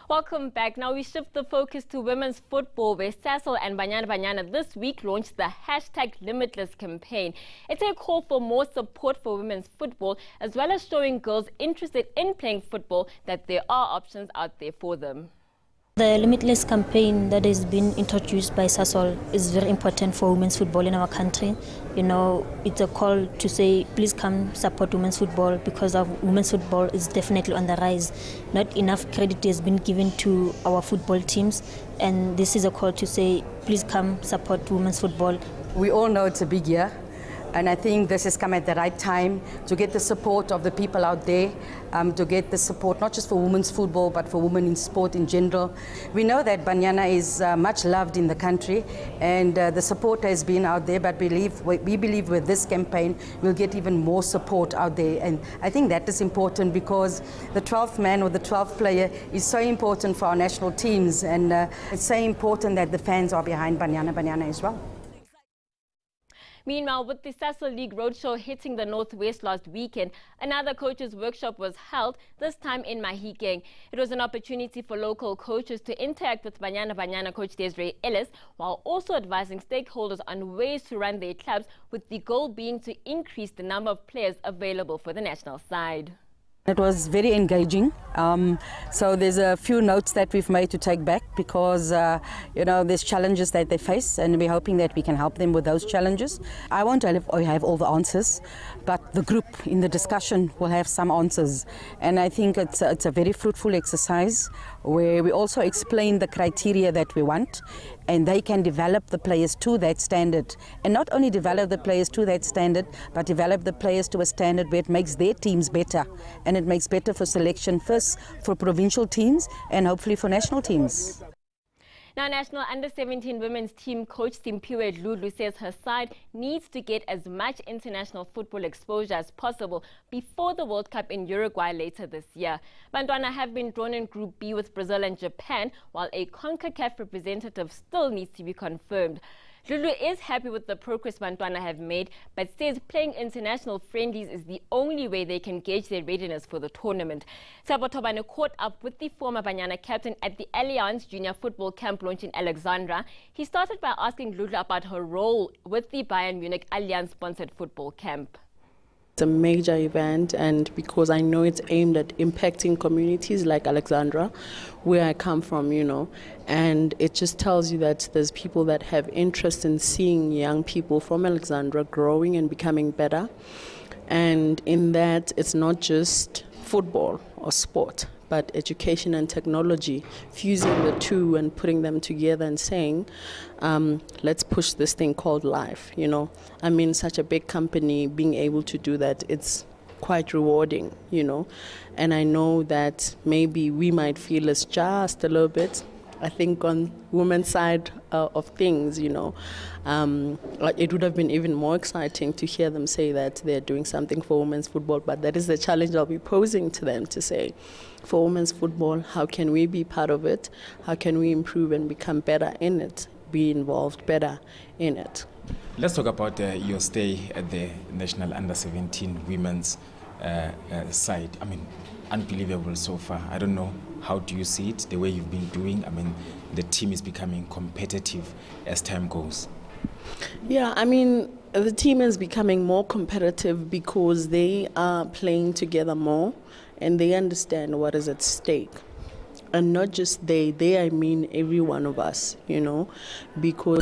Welcome back. Now we shift the focus to women's football, where Sasol and Banyana this week launched the #Limitless campaign. It's a call for more support for women's football, as well as showing girls interested in playing football that there are options out there for them. The Limitless campaign that has been introduced by Sasol is very important for women's football in our country. You know, it's a call to say, please come support women's football, because our women's football is definitely on the rise. Not enough credit has been given to our football teams, and this is a call to say, please come support women's football. We all know it's a big year, and I think this has come at the right time to get the support of the people out there, to get the support not just for women's football but for women in sport in general. We know that Banyana is much loved in the country, and the support has been out there, but we believe with this campaign we'll get even more support out there, and I think that is important because the 12th man or the 12th player is so important for our national teams, and it's so important that the fans are behind Banyana as well. Meanwhile, with the Sasol League Roadshow hitting the Northwest last weekend, another coaches' workshop was held, this time in Mahikeng. It was an opportunity for local coaches to interact with Banyana coach Desiree Ellis, while also advising stakeholders on ways to run their clubs, with the goal being to increase the number of players available for the national side. It was very engaging. So there's a few notes that we've made to take back because, you know, there's challenges that they face, and we're hoping that we can help them with those challenges. I won't have all the answers, but the group in the discussion will have some answers. And I think it's a very fruitful exercise where we also explain the criteria that we want, and they can develop the players to that standard. And not only develop the players to that standard, but develop the players to a standard where it makes their teams better. And it makes better for selection, first for provincial teams and hopefully for national teams. Now, National Under-17 women's team coach Simpiwe Dludlu says her side needs to get as much international football exposure as possible before the World Cup in Uruguay later this year. Bantwana have been drawn in Group B with Brazil and Japan, while a CONCACAF representative still needs to be confirmed. Dludlu is happy with the progress Bantwana have made, but says playing international friendlies is the only way they can gauge their readiness for the tournament. Sabo Tobane caught up with the former Banyana captain at the Allianz Junior Football Camp launch in Alexandra. He started by asking Dludlu about her role with the Bayern Munich Allianz-sponsored football camp. It's a major event, and because I know it's aimed at impacting communities like Alexandra, where I come from, you know, and it just tells you that there's people that have interest in seeing young people from Alexandra growing and becoming better. And in that, it's not just football or sport, but education and technology, fusing the two and putting them together and saying, let's push this thing called life, you know. I mean, such a big company being able to do that, it's quite rewarding, you know. And I know that maybe we might feel it's just a little bit, I think on women's side of things, you know, it would have been even more exciting to hear them say that they're doing something for women's football, but that is the challenge I'll be posing to them, to say, for women's football, how can we be part of it? How can we improve and become better in it, be involved better in it? Let's talk about your stay at the National Under-17 women's side. I mean, unbelievable so far. I don't know, how do you see it, the way you've been doing? I mean, the team is becoming competitive as time goes. Yeah, I mean, the team is becoming more competitive because they are playing together more and they understand what is at stake. And not just they, I mean every one of us, you know, because